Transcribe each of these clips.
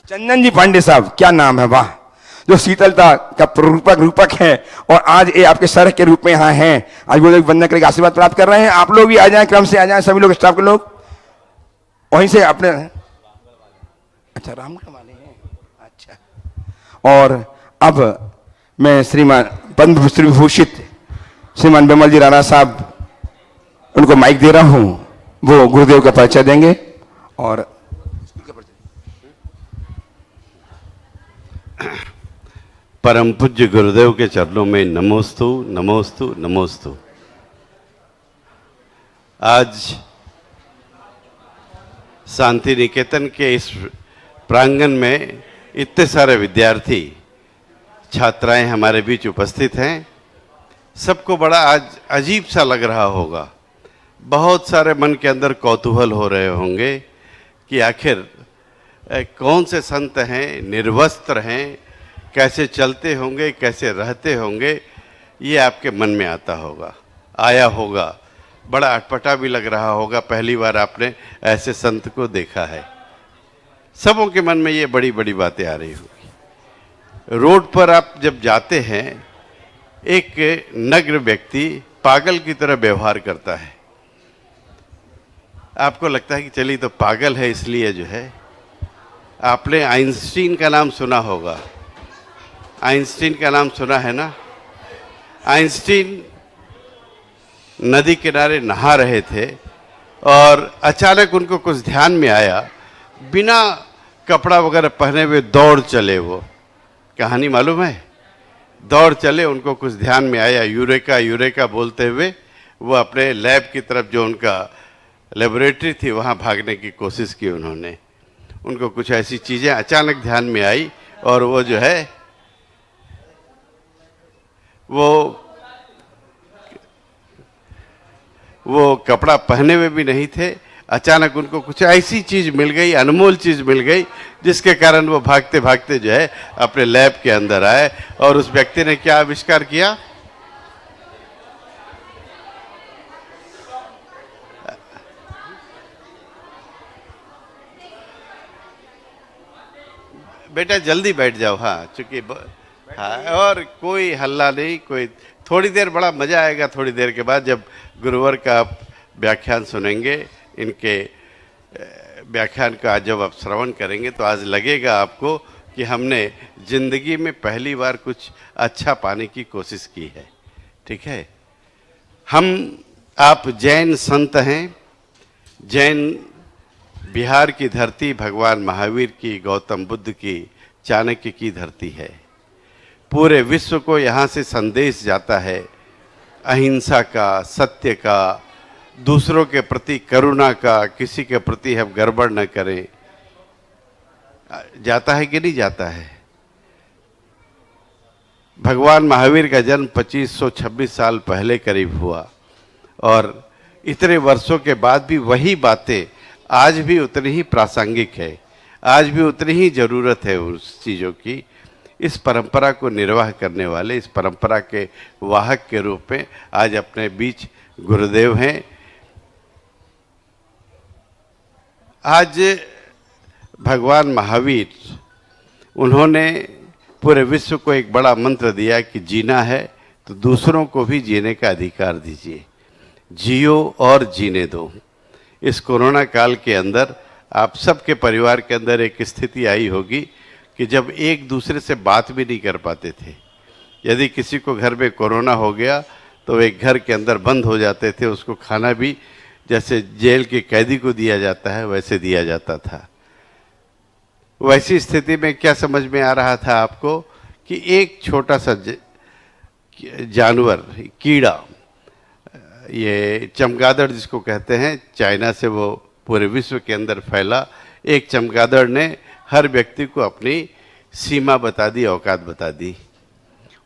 चंदन जी पांडे साहब, क्या नाम है, वाह। जो शीतलता का रूपक है और आज ये आपके सर के रूप में यहाँ हैं। आज वो लोग वंदना करके आशीर्वाद प्राप्त कर रहे हैं। आप लोग भी आ जाएं, क्रम से आ जाएं, सभी लोग, स्टाफ के लोग वहीं से अपने। अच्छा, रामगढ़ वाले हैं, अच्छा। और अब मैं श्रीमान पद्म श्री विभूषित श्रीमान बिमल जी राणा साहब, उनको माइक दे रहा हूं। वो गुरुदेव का परिचय देंगे। और परम पूज्य गुरुदेव के चरणों में नमोस्तु नमोस्तु नमोस्तु। आज शांति निकेतन के इस प्रांगण में इतने सारे विद्यार्थी छात्राएं हमारे बीच उपस्थित हैं। सबको बड़ा आज अजीब सा लग रहा होगा। बहुत सारे मन के अंदर कौतूहल हो रहे होंगे कि आखिर कौन से संत हैं, निर्वस्त्र हैं, कैसे चलते होंगे, कैसे रहते होंगे, ये आपके मन में आता होगा, आया होगा। बड़ा अटपटा भी लग रहा होगा, पहली बार आपने ऐसे संत को देखा है। सबों के मन में ये बड़ी बड़ी बातें आ रही होगी। रोड पर आप जब जाते हैं, एक नग्न व्यक्ति पागल की तरह व्यवहार करता है। आपको लगता है कि चलिए तो पागल है, इसलिए जो है। आपने आइंस्टीन का नाम सुना होगा। आइंस्टीन का नाम सुना है ना। आइंस्टीन नदी किनारे नहा रहे थे और अचानक उनको कुछ ध्यान में आया। बिना कपड़ा वगैरह पहने हुए दौड़ चले। वो कहानी मालूम है। दौड़ चले, उनको कुछ ध्यान में आया, यूरेका यूरेका बोलते हुए वो अपने लैब की तरफ, जो उनका लेबोरेटरी थी, वहाँ भागने की कोशिश की उन्होंने। उनको कुछ ऐसी चीज़ें अचानक ध्यान में आई और वो जो है वो कपड़ा पहने हुए भी नहीं थे। अचानक उनको कुछ ऐसी चीज़ मिल गई, अनमोल चीज़ मिल गई, जिसके कारण वो भागते भागते जो है अपने लैब के अंदर आए। और उस व्यक्ति ने क्या आविष्कार किया? बेटा जल्दी बैठ जाओ। हाँ, चूंकि हाँ, और कोई हल्ला नहीं, कोई। थोड़ी देर बड़ा मज़ा आएगा, थोड़ी देर के बाद जब गुरुवर का आप व्याख्यान सुनेंगे, इनके व्याख्यान का जब आप श्रवण करेंगे, तो आज लगेगा आपको कि हमने ज़िंदगी में पहली बार कुछ अच्छा पाने की कोशिश की है। ठीक है। आप जैन संत हैं। जैन बिहार की धरती भगवान महावीर की, गौतम बुद्ध की, चाणक्य की धरती है। पूरे विश्व को यहाँ से संदेश जाता है अहिंसा का, सत्य का, दूसरों के प्रति करुणा का, किसी के प्रति हम गड़बड़ न करें। जाता है कि नहीं जाता है? भगवान महावीर का जन्म 2526 साल पहले करीब हुआ और इतने वर्षों के बाद भी वही बातें आज भी उतनी ही प्रासंगिक है, आज भी उतनी ही ज़रूरत है उस चीज़ों की। इस परंपरा को निर्वाह करने वाले, इस परंपरा के वाहक के रूप में आज अपने बीच गुरुदेव हैं। आज भगवान महावीर, उन्होंने पूरे विश्व को एक बड़ा मंत्र दिया कि जीना है तो दूसरों को भी जीने का अधिकार दीजिए, जियो और जीने दो। इस कोरोना काल के अंदर आप सबके परिवार के अंदर एक स्थिति आई होगी कि जब एक दूसरे से बात भी नहीं कर पाते थे। यदि किसी को घर में कोरोना हो गया तो एक घर के अंदर बंद हो जाते थे। उसको खाना भी जैसे जेल के कैदी को दिया जाता है वैसे दिया जाता था। वैसी स्थिति में क्या समझ में आ रहा था आपको कि एक छोटा सा जानवर, कीड़ा, ये चमगादड़ जिसको कहते हैं, चाइना से वो पूरे विश्व के अंदर फैला। एक चमगादड़ ने हर व्यक्ति को अपनी सीमा बता दी, औकात बता दी।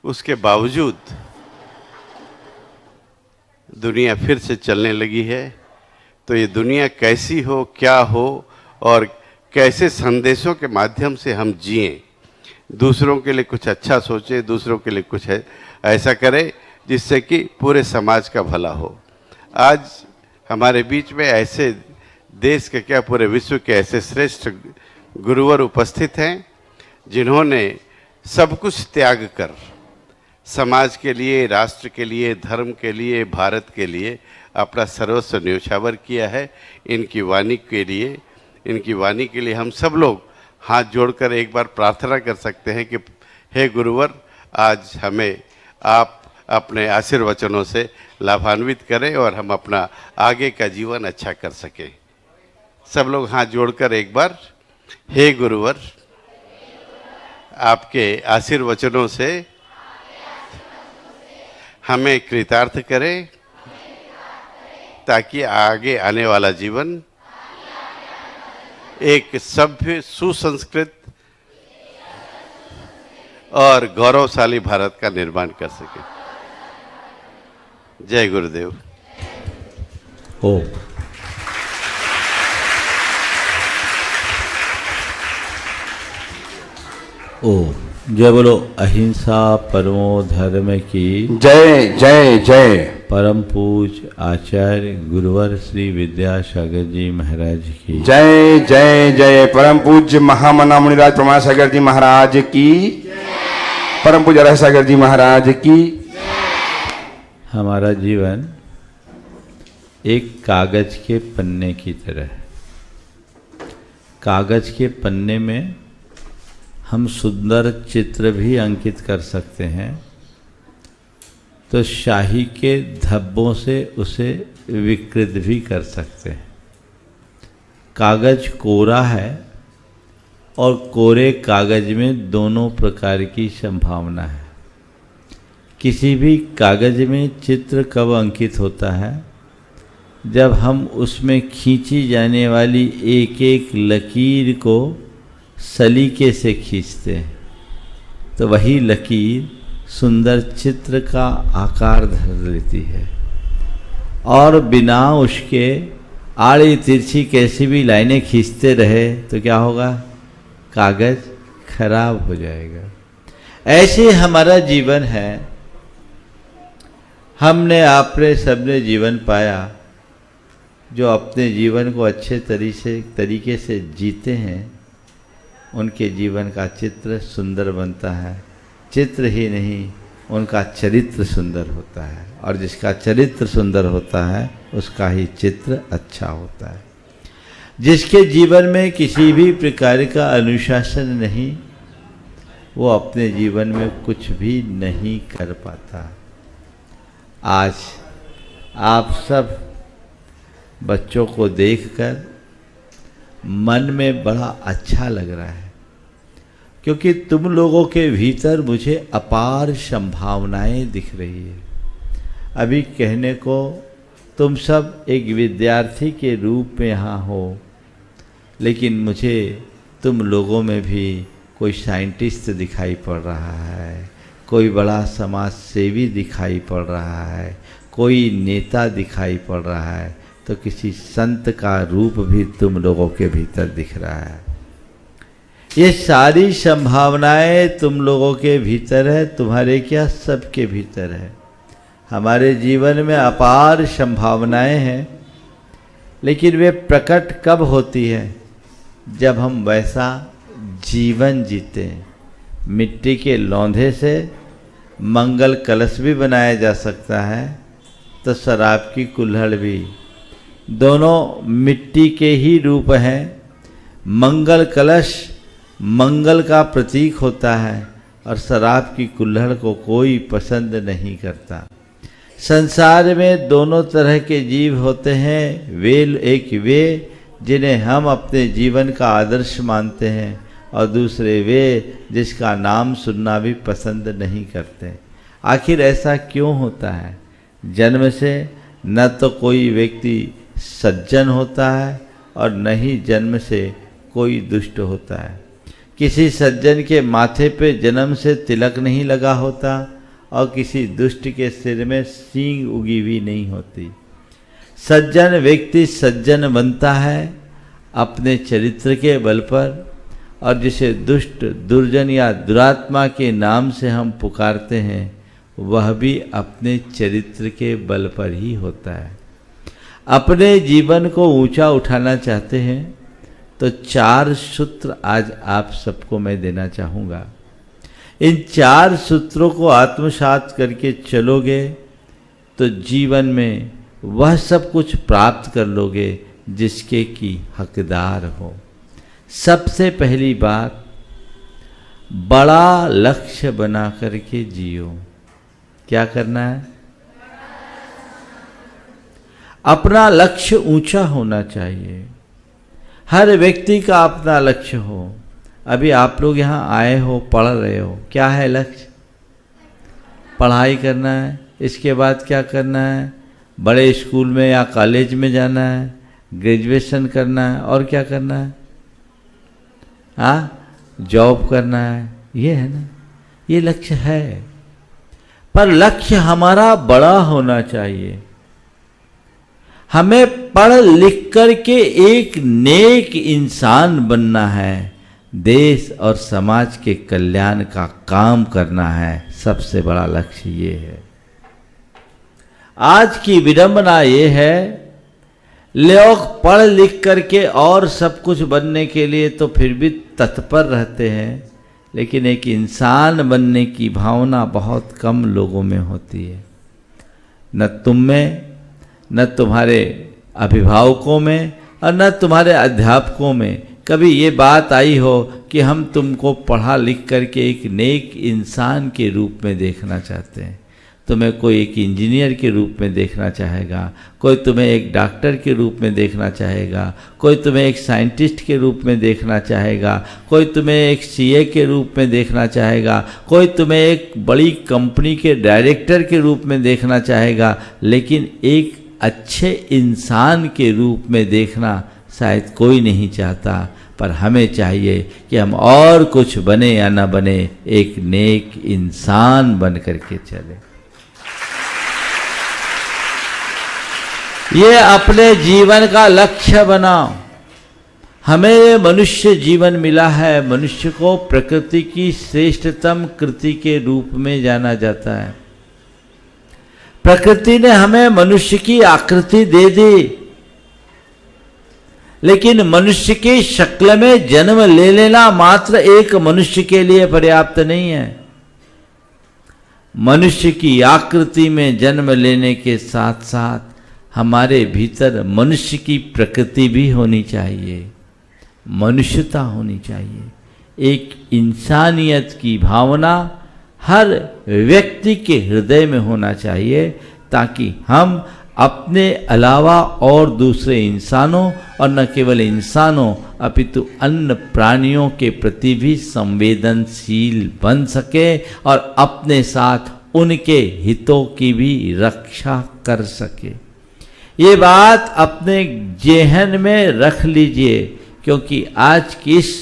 उसके बावजूद दुनिया फिर से चलने लगी है। तो ये दुनिया कैसी हो, क्या हो और कैसे संदेशों के माध्यम से हम जिएं, दूसरों के लिए कुछ अच्छा सोचें, दूसरों के लिए कुछ ऐसा करें जिससे कि पूरे समाज का भला हो। आज हमारे बीच में ऐसे देश के क्या, पूरे विश्व के ऐसे श्रेष्ठ गुरुवर उपस्थित हैं जिन्होंने सब कुछ त्याग कर समाज के लिए, राष्ट्र के लिए, धर्म के लिए, भारत के लिए अपना सर्वस्व न्योछावर किया है। इनकी वाणी के लिए हम सब लोग हाथ जोड़कर एक बार प्रार्थना कर सकते हैं कि हे गुरुवर, आज हमें आप अपने आशीर्वचनों से लाभान्वित करें और हम अपना आगे का जीवन अच्छा कर सकें। सब लोग हाथ जोड़कर एक बार, हे गुरुवर, आपके आशीर्वचनों से हमें कृतार्थ करें ताकि आगे आने वाला जीवन एक सभ्य, सुसंस्कृत और गौरवशाली भारत का निर्माण कर सके। जय गुरुदेव। ओ जय बोलो अहिंसा परमो धर्म की जय जय जय। परम पूज आचार्य गुरुवर श्री विद्यासागर जी महाराज की जय जय जय। परम पूज्य महामना मुनिराज प्रमाण सागर जी महाराज की, परम पूज्य रह सागर जी महाराज की। हमारा जीवन एक कागज के पन्ने की तरह है। कागज के पन्ने में हम सुंदर चित्र भी अंकित कर सकते हैं, तो शाही के धब्बों से उसे विकृत भी कर सकते हैं। कागज कोरा है और कोरे कागज में दोनों प्रकार की संभावना है। किसी भी कागज में चित्र कब अंकित होता है? जब हम उसमें खींची जाने वाली एक एक लकीर को सलीके से खींचते हैं, तो वही लकीर सुंदर चित्र का आकार धर लेती है। और बिना उसके आड़ी तिरछी कैसी भी लाइनें खींचते रहे तो क्या होगा? कागज खराब हो जाएगा। ऐसे हमारा जीवन है। हमने आपने सबने जीवन पाया, जो अपने जीवन को अच्छे तरीके से जीते हैं, उनके जीवन का चित्र सुंदर बनता है। चित्र ही नहीं, उनका चरित्र सुंदर होता है, और जिसका चरित्र सुंदर होता है उसका ही चित्र अच्छा होता है। जिसके जीवन में किसी भी प्रकार का अनुशासन नहीं, वो अपने जीवन में कुछ भी नहीं कर पाता। आज आप सब बच्चों को देखकर मन में बड़ा अच्छा लग रहा है, क्योंकि तुम लोगों के भीतर मुझे अपार संभावनाएं दिख रही है। अभी कहने को तुम सब एक विद्यार्थी के रूप में यहाँ हो, लेकिन मुझे तुम लोगों में भी कोई साइंटिस्ट दिखाई पड़ रहा है, कोई बड़ा समाज सेवी दिखाई पड़ रहा है, कोई नेता दिखाई पड़ रहा है, तो किसी संत का रूप भी तुम लोगों के भीतर दिख रहा है। ये सारी संभावनाएं तुम लोगों के भीतर है, तुम्हारे क्या सबके भीतर है। हमारे जीवन में अपार संभावनाएं हैं, लेकिन वे प्रकट कब होती है? जब हम वैसा जीवन जीते हैं। मिट्टी के लौंधे से मंगल कलश भी बनाया जा सकता है, तो शराब की कुल्हड़ भी। दोनों मिट्टी के ही रूप हैं। मंगल कलश मंगल का प्रतीक होता है, और शराब की कुल्हड़ को कोई पसंद नहीं करता। संसार में दोनों तरह के जीव होते हैं। वे जिन्हें हम अपने जीवन का आदर्श मानते हैं, और दूसरे वे जिसका नाम सुनना भी पसंद नहीं करते। आखिर ऐसा क्यों होता है? जन्म से न तो कोई व्यक्ति सज्जन होता है, और न ही जन्म से कोई दुष्ट होता है। किसी सज्जन के माथे पे जन्म से तिलक नहीं लगा होता, और किसी दुष्ट के सिर में सींग उगी हुई नहीं होती। सज्जन व्यक्ति सज्जन बनता है अपने चरित्र के बल पर, और जिसे दुष्ट, दुर्जन या दुरात्मा के नाम से हम पुकारते हैं, वह भी अपने चरित्र के बल पर ही होता है। अपने जीवन को ऊंचा उठाना चाहते हैं तो 4 सूत्र आज आप सबको मैं देना चाहूँगा। इन 4 सूत्रों को आत्मसात करके चलोगे तो जीवन में वह सब कुछ प्राप्त कर लोगे जिसके की हकदार हो। सबसे पहली बात, बड़ा लक्ष्य बना करके जियो। क्या करना है? अपना लक्ष्य ऊंचा होना चाहिए। हर व्यक्ति का अपना लक्ष्य हो। अभी आप लोग यहाँ आए हो, पढ़ रहे हो, क्या है लक्ष्य? पढ़ाई करना है। इसके बाद क्या करना है? बड़े स्कूल में या कॉलेज में जाना है, ग्रेजुएशन करना है, और क्या करना है? हाँ, जॉब करना है। ये है ना, ये लक्ष्य है। पर लक्ष्य हमारा बड़ा होना चाहिए। हमें पढ़ लिख करके एक नेक इंसान बनना है, देश और समाज के कल्याण का काम करना है। सबसे बड़ा लक्ष्य ये है। आज की विडंबना ये है, लोग पढ़ लिख करके और सब कुछ बनने के लिए तो फिर भी तत्पर रहते हैं, लेकिन एक इंसान बनने की भावना बहुत कम लोगों में होती है। न तुम में, न तुम्हारे अभिभावकों में, और न तुम्हारे अध्यापकों में कभी ये बात आई हो कि हम तुमको पढ़ा लिख करके एक नेक इंसान के रूप में देखना चाहते हैं। तुम्हें कोई एक इंजीनियर के रूप में देखना चाहेगा, कोई तुम्हें एक डॉक्टर के रूप में देखना चाहेगा, कोई तुम्हें एक साइंटिस्ट के रूप में देखना चाहेगा, कोई तुम्हें एक सीए के रूप में देखना चाहेगा, कोई तुम्हें एक बड़ी कंपनी के डायरेक्टर के रूप में देखना चाहेगा, लेकिन एक अच्छे इंसान के रूप में देखना शायद कोई नहीं चाहता। पर हमें चाहिए कि हम और कुछ बने या ना बने, एक नेक इंसान बन करके चले। ये अपने जीवन का लक्ष्य बनाओ। हमें ये मनुष्य जीवन मिला है। मनुष्य को प्रकृति की श्रेष्ठतम कृति के रूप में जाना जाता है। प्रकृति ने हमें मनुष्य की आकृति दे दी, लेकिन मनुष्य की शक्ल में जन्म ले लेना मात्र एक मनुष्य के लिए पर्याप्त नहीं है। मनुष्य की आकृति में जन्म लेने के साथ साथ हमारे भीतर मनुष्य की प्रकृति भी होनी चाहिए, मनुष्यता होनी चाहिए। एक इंसानियत की भावना हर व्यक्ति के हृदय में होना चाहिए, ताकि हम अपने अलावा और दूसरे इंसानों, और न केवल इंसानों अपितु अन्य प्राणियों के प्रति भी संवेदनशील बन सके और अपने साथ उनके हितों की भी रक्षा कर सके। ये बात अपने जेहन में रख लीजिए, क्योंकि आज की इस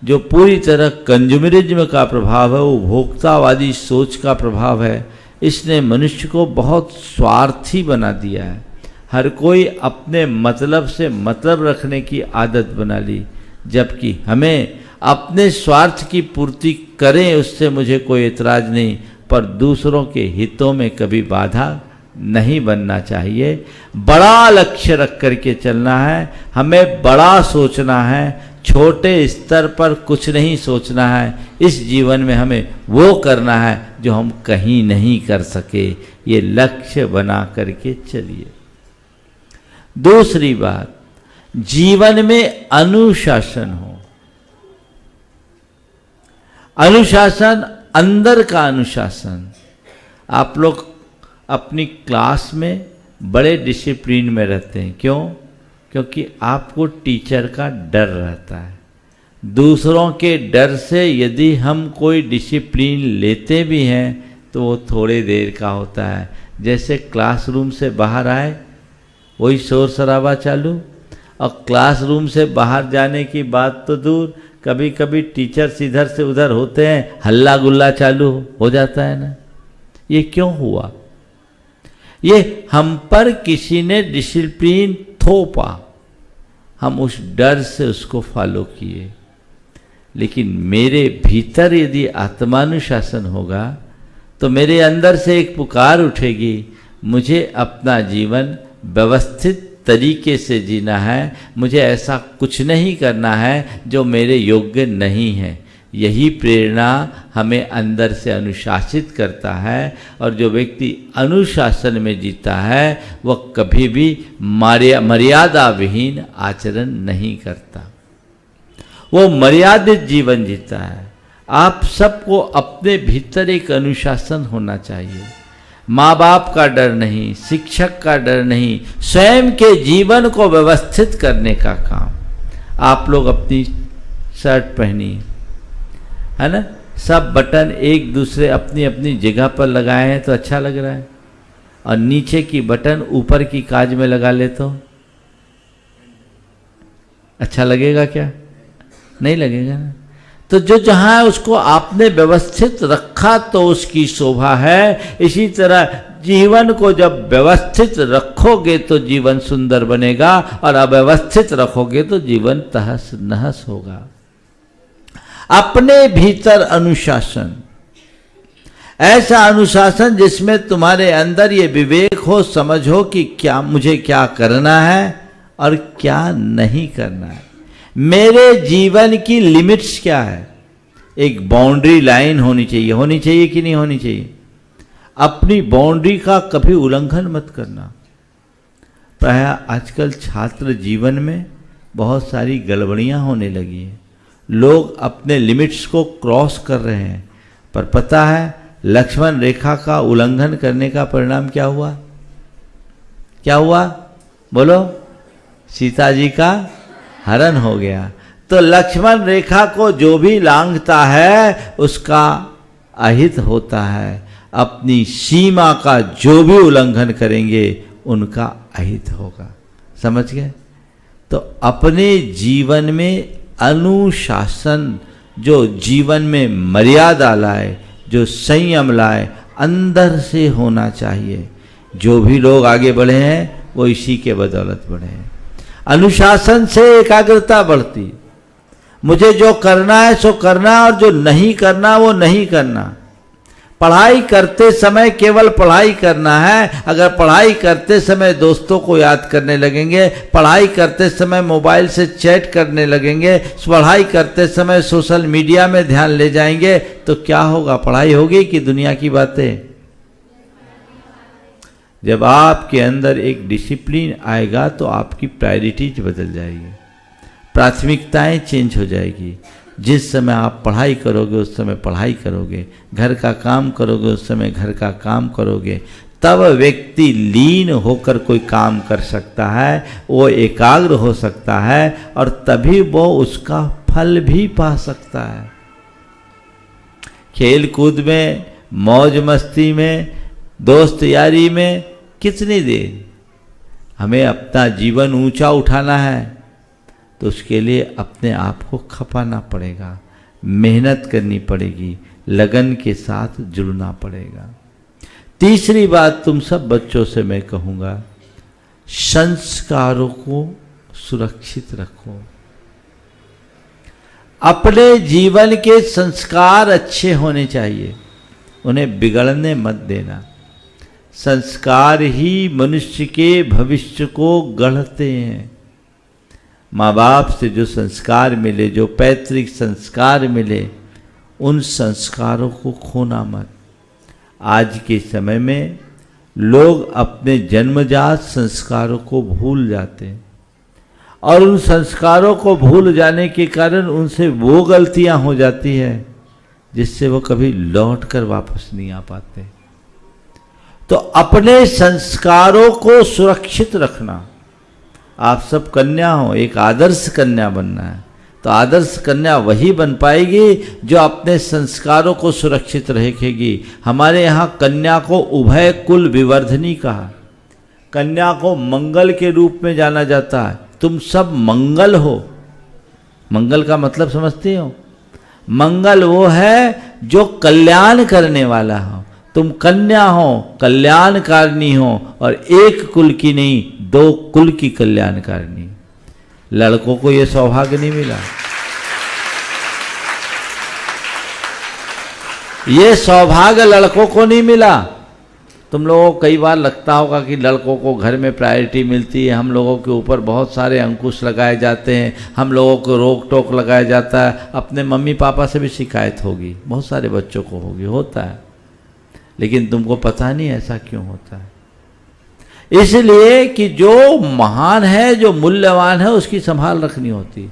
जो पूरी तरह कंज्यूमरिज्म का प्रभाव है, उपभोक्तावादी सोच का प्रभाव है, इसने मनुष्य को बहुत स्वार्थी बना दिया है। हर कोई अपने मतलब से मतलब रखने की आदत बना ली, जबकि हमें अपने स्वार्थ की पूर्ति करें उससे मुझे कोई एतराज नहीं, पर दूसरों के हितों में कभी बाधा नहीं बनना चाहिए। बड़ा लक्ष्य रख करके चलना है, हमें बड़ा सोचना है, छोटे स्तर पर कुछ नहीं सोचना है। इस जीवन में हमें वो करना है जो हम कहीं नहीं कर सके। ये लक्ष्य बना करके चलिए। दूसरी बात, जीवन में अनुशासन हो। अनुशासन, अंदर का अनुशासन। आप लोग अपनी क्लास में बड़े डिसिप्लिन में रहते हैं। क्यों? क्योंकि आपको टीचर का डर रहता है। दूसरों के डर से यदि हम कोई डिसिप्लिन लेते भी हैं तो वो थोड़े देर का होता है। जैसे क्लासरूम से बाहर आए, वही शोर शराबा चालू, और क्लासरूम से बाहर जाने की बात तो दूर, कभी कभी टीचर्स इधर से उधर होते हैं, हल्ला गुल्ला चालू हो जाता है ना। ये क्यों हुआ? ये हम पर किसी ने डिसिप्लिन थोपा, हम उस डर से उसको फॉलो किए। लेकिन मेरे भीतर यदि आत्मानुशासन होगा तो मेरे अंदर से एक पुकार उठेगी, मुझे अपना जीवन व्यवस्थित तरीके से जीना है, मुझे ऐसा कुछ नहीं करना है जो मेरे योग्य नहीं है। यही प्रेरणा हमें अंदर से अनुशासित करता है, और जो व्यक्ति अनुशासन में जीता है वह कभी भी मर्यादा विहीन आचरण नहीं करता, वो मर्यादित जीवन जीता है। आप सबको अपने भीतर एक अनुशासन होना चाहिए। माँ बाप का डर नहीं, शिक्षक का डर नहीं, स्वयं के जीवन को व्यवस्थित करने का काम। आप लोग अपनी शर्ट पहनिए, है ना, सब बटन एक दूसरे अपनी अपनी जगह पर लगाए हैं तो अच्छा लग रहा है, और नीचे की बटन ऊपर की काज में लगा ले तो अच्छा लगेगा क्या? नहीं लगेगा ना। तो जो जहां है उसको आपने व्यवस्थित रखा तो उसकी शोभा है। इसी तरह जीवन को जब व्यवस्थित रखोगे तो जीवन सुंदर बनेगा, और अव्यवस्थित रखोगे तो जीवन तहस नहस होगा। अपने भीतर अनुशासन, ऐसा अनुशासन जिसमें तुम्हारे अंदर ये विवेक हो, समझ हो कि क्या मुझे क्या करना है और क्या नहीं करना है, मेरे जीवन की लिमिट्स क्या है। एक बाउंड्री लाइन होनी चाहिए कि नहीं होनी चाहिए। अपनी बाउंड्री का कभी उल्लंघन मत करना। प्राय आजकल छात्र जीवन में बहुत सारी गड़बड़ियां होने लगी हैं। लोग अपने लिमिट्स को क्रॉस कर रहे हैं, पर पता है लक्ष्मण रेखा का उल्लंघन करने का परिणाम क्या हुआ? क्या हुआ बोलो? सीता जी का हरण हो गया। तो लक्ष्मण रेखा को जो भी लांघता है उसका अहित होता है। अपनी सीमा का जो भी उल्लंघन करेंगे उनका अहित होगा। समझ गए? तो अपने जीवन में अनुशासन, जो जीवन में मर्यादा लाए, जो संयम लाए, अंदर से होना चाहिए। जो भी लोग आगे बढ़े हैं वो इसी के बदौलत बढ़े हैं। अनुशासन से एकाग्रता बढ़ती। मुझे जो करना है सो करना, और जो नहीं करना वो नहीं करना। पढ़ाई करते समय केवल पढ़ाई करना है। अगर पढ़ाई करते समय दोस्तों को याद करने लगेंगे, पढ़ाई करते समय मोबाइल से चैट करने लगेंगे, पढ़ाई करते समय सोशल मीडिया में ध्यान ले जाएंगे, तो क्या होगा? पढ़ाई होगी कि दुनिया की बातें? जब आपके अंदर एक डिसिप्लिन आएगा तो आपकी प्रायोरिटीज बदल जाएगी, प्राथमिकताएं चेंज हो जाएगी। जिस समय आप पढ़ाई करोगे उस समय पढ़ाई करोगे, घर का काम करोगे उस समय घर का काम करोगे, तब व्यक्ति लीन होकर कोई काम कर सकता है, वो एकाग्र हो सकता है, और तभी वो उसका फल भी पा सकता है। खेल कूद में, मौज मस्ती में, दोस्त यारी में कितनी देर? हमें अपना जीवन ऊंचा उठाना है तो उसके लिए अपने आप को खपाना पड़ेगा, मेहनत करनी पड़ेगी, लगन के साथ जुड़ना पड़ेगा। तीसरी बात तुम सब बच्चों से मैं कहूँगा, संस्कारों को सुरक्षित रखो। अपने जीवन के संस्कार अच्छे होने चाहिए, उन्हें बिगड़ने मत देना। संस्कार ही मनुष्य के भविष्य को गढ़ते हैं। माँ बाप से जो संस्कार मिले, जो पैतृक संस्कार मिले, उन संस्कारों को खोना मत। आज के समय में लोग अपने जन्मजात संस्कारों को भूल जाते हैं, और उन संस्कारों को भूल जाने के कारण उनसे वो गलतियां हो जाती है जिससे वो कभी लौट कर वापस नहीं आ पाते। तो अपने संस्कारों को सुरक्षित रखना। आप सब कन्या हो, एक आदर्श कन्या बनना है, तो आदर्श कन्या वही बन पाएगी जो अपने संस्कारों को सुरक्षित रखेगी। हमारे यहाँ कन्या को उभय कुल विवर्धनी कहा, कन्या को मंगल के रूप में जाना जाता है। तुम सब मंगल हो। मंगल का मतलब समझते हो? मंगल वो है जो कल्याण करने वाला हो। तुम कन्या हो, कल्याणकारिणी हो, और एक कुल की नहीं, 2 कुल की कल्याणकारिणी। लड़कों को यह सौभाग्य नहीं मिला। ये सौभाग्य लड़कों को नहीं मिला। तुम लोगों को कई बार लगता होगा कि लड़कों को घर में प्रायोरिटी मिलती है, हम लोगों के ऊपर बहुत सारे अंकुश लगाए जाते हैं, हम लोगों को रोक टोक लगाया जाता है। अपने मम्मी पापा से भी शिकायत होगी, बहुत सारे बच्चों को होगी, होता है, लेकिन तुमको पता नहीं ऐसा क्यों होता है। इसलिए कि जो महान है, जो मूल्यवान है, उसकी संभाल रखनी होती।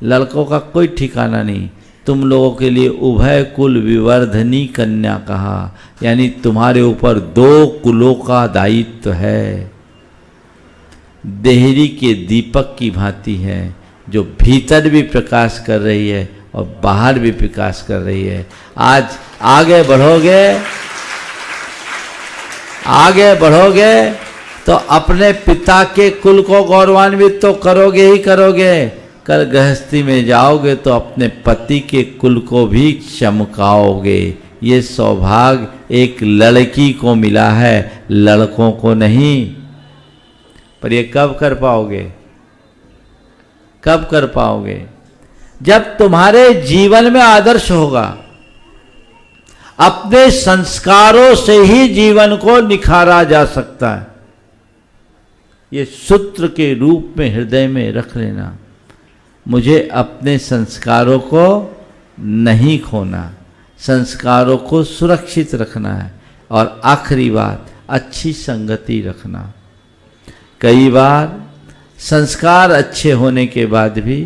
लड़कों का कोई ठिकाना नहीं। तुम लोगों के लिए उभय कुल विवर्धनी कन्या कहा, यानी तुम्हारे ऊपर 2 कुलों का दायित्व है। देहरी के दीपक की भांति है, जो भीतर भी प्रकाश कर रही है और बाहर भी प्रकाश कर रही है। आज आगे बढ़ोगे तो अपने पिता के कुल को गौरवान्वित तो करोगे ही करोगे, कल गृहस्थी में जाओगे तो अपने पति के कुल को भी चमकाओगे। ये सौभाग्य एक लड़की को मिला है, लड़कों को नहीं। पर ये कब कर पाओगे? जब तुम्हारे जीवन में आदर्श होगा। अपने संस्कारों से ही जीवन को निखारा जा सकता है। ये सूत्र के रूप में हृदय में रख लेना, मुझे अपने संस्कारों को नहीं खोना, संस्कारों को सुरक्षित रखना है। और आखिरी बात, अच्छी संगति रखना। कई बार संस्कार अच्छे होने के बाद भी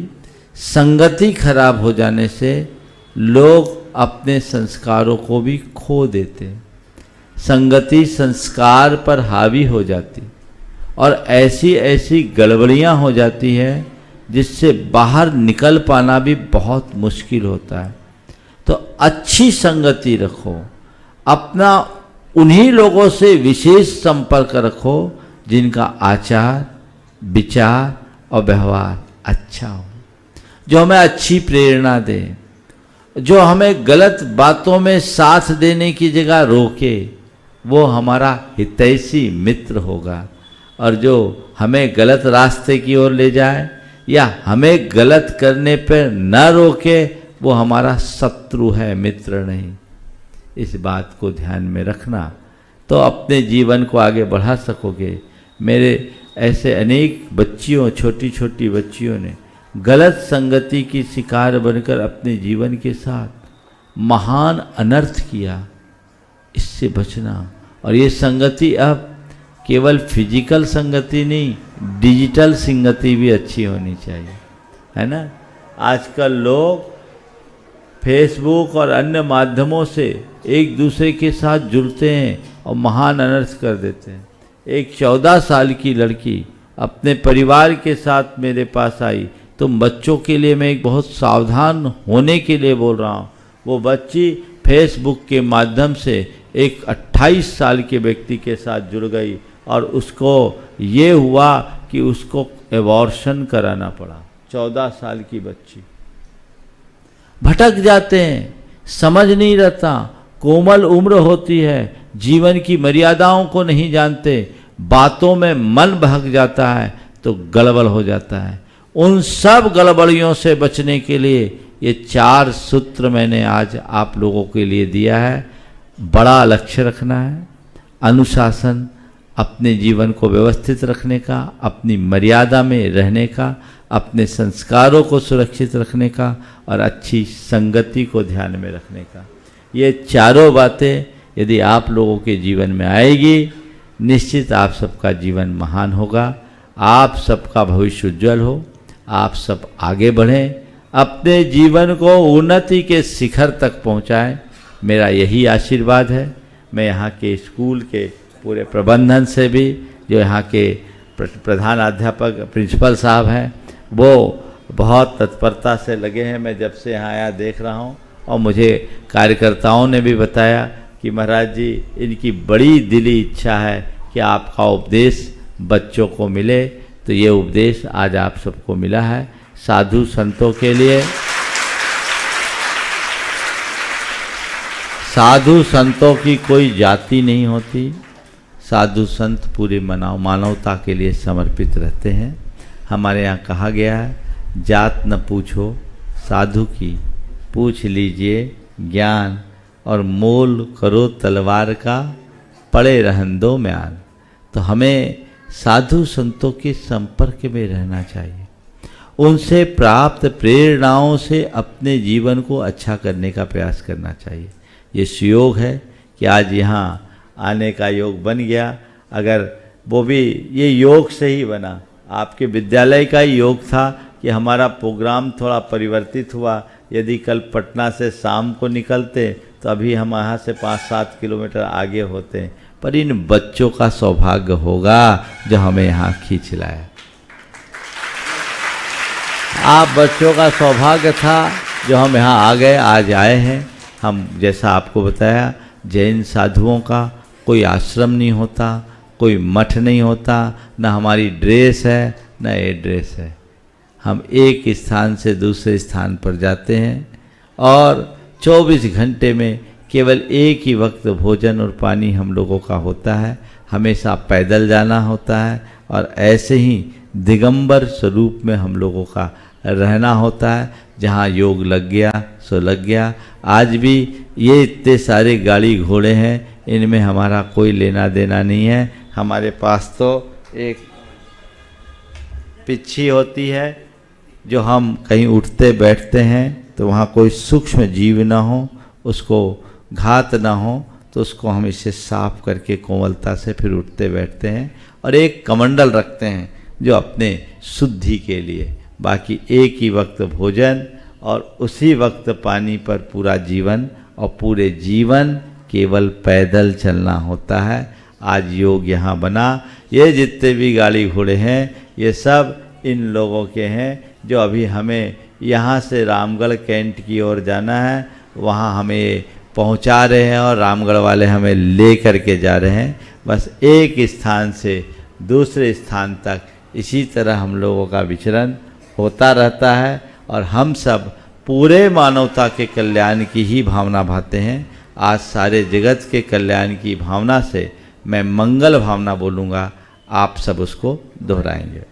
संगति खराब हो जाने से लोग अपने संस्कारों को भी खो देते। संगति संस्कार पर हावी हो जाती और ऐसी ऐसी गड़बड़ियां हो जाती है जिससे बाहर निकल पाना भी बहुत मुश्किल होता है। तो अच्छी संगति रखो, अपना उन्हीं लोगों से विशेष संपर्क रखो जिनका आचार, विचार और व्यवहार अच्छा हो, जो हमें अच्छी प्रेरणा दे, जो हमें गलत बातों में साथ देने की जगह रोके, वो हमारा हितैषी मित्र होगा। और जो हमें गलत रास्ते की ओर ले जाए या हमें गलत करने पर न रोके, वो हमारा शत्रु है, मित्र नहीं। इस बात को ध्यान में रखना तो अपने जीवन को आगे बढ़ा सकोगे। मेरे ऐसे अनेक बच्चियों, छोटी छोटी बच्चियों ने गलत संगति की शिकार बनकर अपने जीवन के साथ महान अनर्थ किया। इससे बचना। और ये संगति अब केवल फिजिकल संगति नहीं, डिजिटल संगति भी अच्छी होनी चाहिए, है ना। आजकल लोग फेसबुक और अन्य माध्यमों से एक दूसरे के साथ जुड़ते हैं और महान अनर्थ कर देते हैं। एक 14 साल की लड़की अपने परिवार के साथ मेरे पास आई। तुम बच्चों के लिए मैं एक बहुत सावधान होने के लिए बोल रहा हूँ। वो बच्ची फेसबुक के माध्यम से एक 28 साल के व्यक्ति के साथ जुड़ गई और उसको ये हुआ कि उसको एबॉर्शन कराना पड़ा। 14 साल की बच्ची। भटक जाते हैं, समझ नहीं रहता, कोमल उम्र होती है, जीवन की मर्यादाओं को नहीं जानते, बातों में मन बहक जाता है तो गड़बड़ हो जाता है। उन सब गड़बड़ियों से बचने के लिए ये 4 सूत्र मैंने आज आप लोगों के लिए दिया है। बड़ा लक्ष्य रखना है, अनुशासन, अपने जीवन को व्यवस्थित रखने का, अपनी मर्यादा में रहने का, अपने संस्कारों को सुरक्षित रखने का और अच्छी संगति को ध्यान में रखने का। ये चारों बातें यदि आप लोगों के जीवन में आएगी, निश्चित आप सबका जीवन महान होगा, आप सबका भविष्य उज्जवल हो, आप सब आगे बढ़ें, अपने जीवन को उन्नति के शिखर तक पहुंचाएं। मेरा यही आशीर्वाद है। मैं यहाँ के स्कूल के पूरे प्रबंधन से भी, जो यहाँ के प्रधान अध्यापक प्रिंसिपल साहब हैं, वो बहुत तत्परता से लगे हैं। मैं जब से यहाँ आया देख रहा हूँ और मुझे कार्यकर्ताओं ने भी बताया कि महाराज जी, इनकी बड़ी दिली इच्छा है कि आपका उपदेश बच्चों को मिले। तो ये उपदेश आज आप सबको मिला है। साधु संतों के लिए, साधु संतों की कोई जाति नहीं होती। साधु संत पूरे मानवता के लिए समर्पित रहते हैं। हमारे यहाँ कहा गया है, जात न पूछो साधु की, पूछ लीजिए ज्ञान, और मोल करो तलवार का पड़े रहन दो म्यान। तो हमें साधु संतों के संपर्क में रहना चाहिए, उनसे प्राप्त प्रेरणाओं से अपने जीवन को अच्छा करने का प्रयास करना चाहिए। ये सुयोग है कि आज यहाँ आने का योग बन गया। अगर वो भी ये योग से ही बना, आपके विद्यालय का ही योग था कि हमारा प्रोग्राम थोड़ा परिवर्तित हुआ। यदि कल पटना से शाम को निकलते तो अभी हम यहाँ से 5-7 किलोमीटर आगे होते, पर इन बच्चों का सौभाग्य होगा जो हमें यहाँ खींच लाए। आप बच्चों का सौभाग्य था जो हम यहाँ आ गए, आज आए हैं। हम जैसा आपको बताया, जैन साधुओं का कोई आश्रम नहीं होता, कोई मठ नहीं होता, न हमारी ड्रेस है न एड्रेस है। हम एक स्थान से दूसरे स्थान पर जाते हैं और 24 घंटे में केवल एक ही वक्त भोजन और पानी हम लोगों का होता है। हमेशा पैदल जाना होता है और ऐसे ही दिगंबर स्वरूप में हम लोगों का रहना होता है। जहाँ योग लग गया सो लग गया। आज भी ये इतने सारे गाड़ी घोड़े हैं, इनमें हमारा कोई लेना देना नहीं है। हमारे पास तो एक पिच्छी होती है, जो हम कहीं उठते बैठते हैं तो वहाँ कोई सूक्ष्म जीव ना हो, उसको घात ना हो, तो उसको हम इसे साफ करके कोमलता से फिर उठते बैठते हैं। और एक कमंडल रखते हैं जो अपने शुद्धि के लिए, बाकी एक ही वक्त भोजन और उसी वक्त पानी पर पूरा जीवन, और पूरे जीवन केवल पैदल चलना होता है। आज योग यहाँ बना। ये जितने भी गाड़ी घोड़े हैं ये सब इन लोगों के हैं, जो अभी हमें यहाँ से रामगढ़ कैंट की ओर जाना है, वहाँ हमें पहुँचा रहे हैं और रामगढ़ वाले हमें ले करके जा रहे हैं। बस एक स्थान से दूसरे स्थान तक इसी तरह हम लोगों का विचरण होता रहता है। और हम सब पूरे मानवता के कल्याण की ही भावना भाते हैं। आज सारे जगत के कल्याण की भावना से मैं मंगल भावना बोलूँगा, आप सब उसको दोहराएंगे।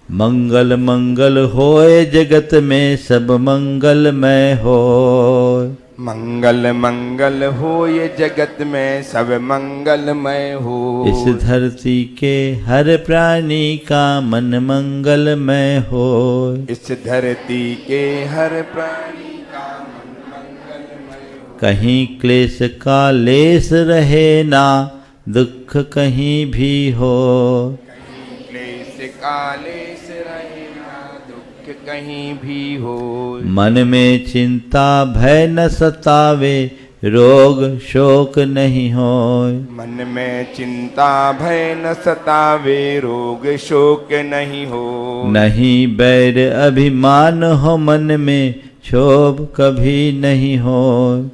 मंगल मंगल होए जगत में सब मंगलमय होय। मंगल मंगल हो ये जगत में सब मंगलमय हो। इस धरती के हर प्राणी का मन मंगलमय हो। इस धरती के हर प्राणी का मन मंगलमय हो। कहीं क्लेश का लेस रहे ना, दुख कहीं भी हो। कहीं क्लेश काले से रहे ना, दुख कहीं भी हो। मन में चिंता भय न सतावे, रोग शोक नहीं होय। मन में चिंता भय न सतावे, रोग शोक नहीं हो। नहीं बैर अभिमान हो मन में, क्षोभ कभी नहीं हो।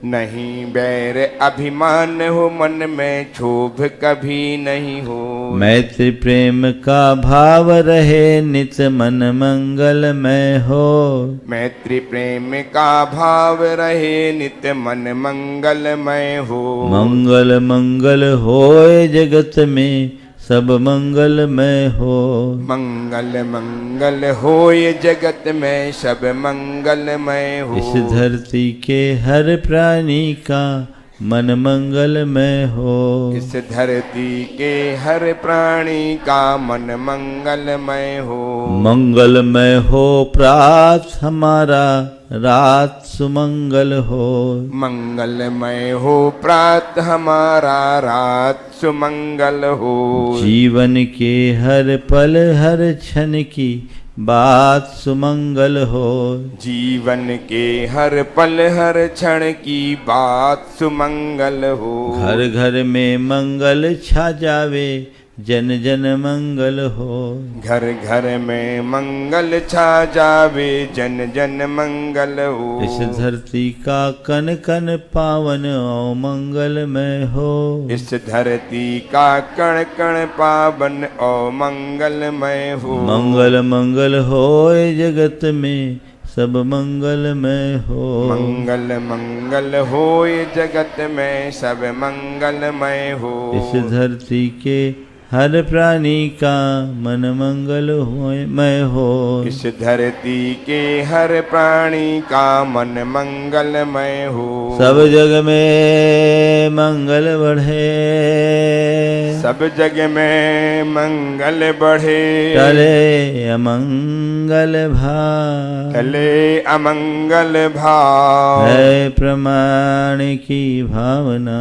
नहीं बैर अभिमान हो मन में, क्षोभ कभी नहीं हो। मैत्री प्रेम का भाव रहे नित, मन मंगलमय हो। मैत्री प्रेम का भाव रहे नित, मन मंगलमय हो। मंगल मंगल होए जगत में सब मंगलमय हो। मंगल मंगल हो ये जगत में सब मंगलमय हो। इस धरती के हर प्राणी का मन मंगलमय हो। इस धरती के हर प्राणी का मन मंगलमय हो। मंगलमय हो प्रात हमारा, रात सुमंगल हो। मंगलमय हो प्रात हमारा, रात सुमंगल हो। जीवन के हर पल हर क्षण की बात सुमंगल हो। जीवन के हर पल हर क्षण की बात सुमंगल हो। घर घर में मंगल छा जावे, जन जन मंगल हो। घर घर में मंगल छा जावे, जन जन मंगल हो। इस धरती का कन कन पावन और मंगलमय हो। इस धरती का कण कण पावन और मंगलमय हो। मंगल मंगल होए जगत में सब मंगलमय हो। मंगल मंगल हो ये जगत में सब मंगलमय हो। इस धरती के हर प्राणी का मन मंगल होय हो। इस धरती के हर प्राणी का मन मंगलमय हो। सब जग में मंगल बढ़े, सब जग में मंगल बढ़े, टले अमंगल भाव, टले अमंगल भाव, है प्रमाण की भावना,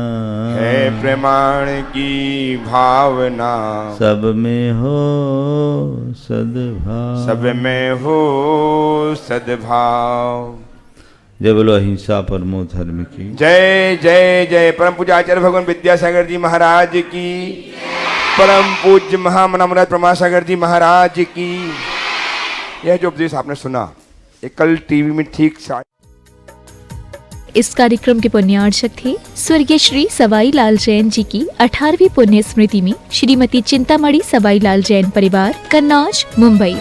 है प्रमाण की भावना, सब में हो सद्भाव, सब में हो सद्भाव। जय बोलो अहिंसा परमो धर्म की जय जय जय। परम पूज्य आचार्य भगवान विद्यासागर जी महाराज की, परम पूज्य महामनामराज प्रमासागर जी महाराज की। यह जो उपदेश आपने सुना, ये कल टीवी में ठीक इस कार्यक्रम के पुण्यार्चक थे स्वर्गीय श्री सवाई लाल जैन जी की 18वीं पुण्य स्मृति में श्रीमती चिंतामणि सवाई लाल जैन परिवार, कन्नौज, मुंबई।